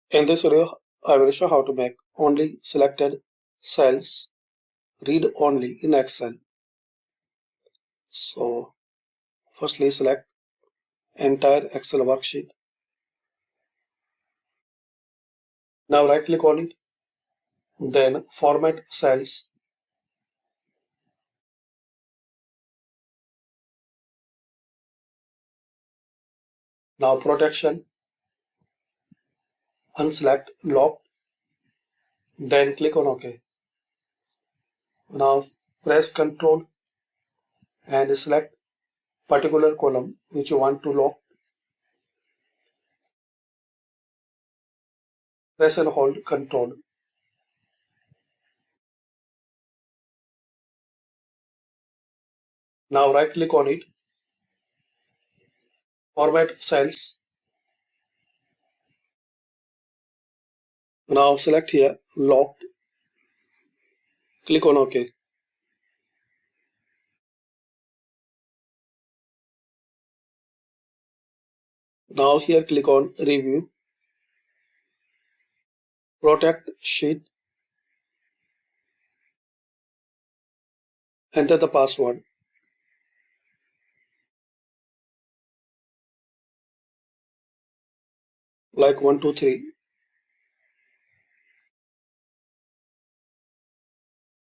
In this video, I will show how to make only selected cells read only in Excel. So, firstly select entire Excel worksheet. Now right click on it, then format cells. Now protection, unselect locked, then click on OK. Now press Ctrl and select particular column which you want to lock. Press and hold Ctrl. Now right click on it, format cells. Now select here locked, click on OK. Now here click on review, protect sheet, enter the password. Like 123.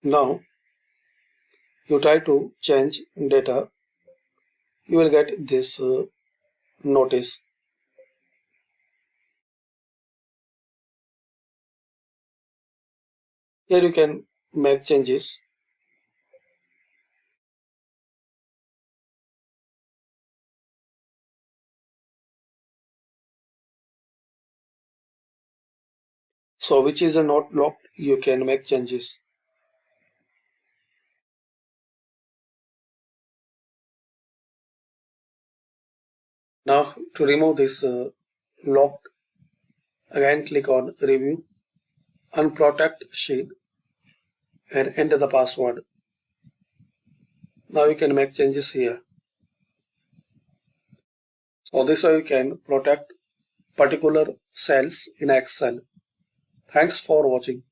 Now you try to change data, you will get this notice. Here you can make changes. So which is not locked, you can make changes. Now to remove this locked, again click on review, unprotect sheet and enter the password. Now you can make changes here. So this way you can protect particular cells in Excel. Thanks for watching.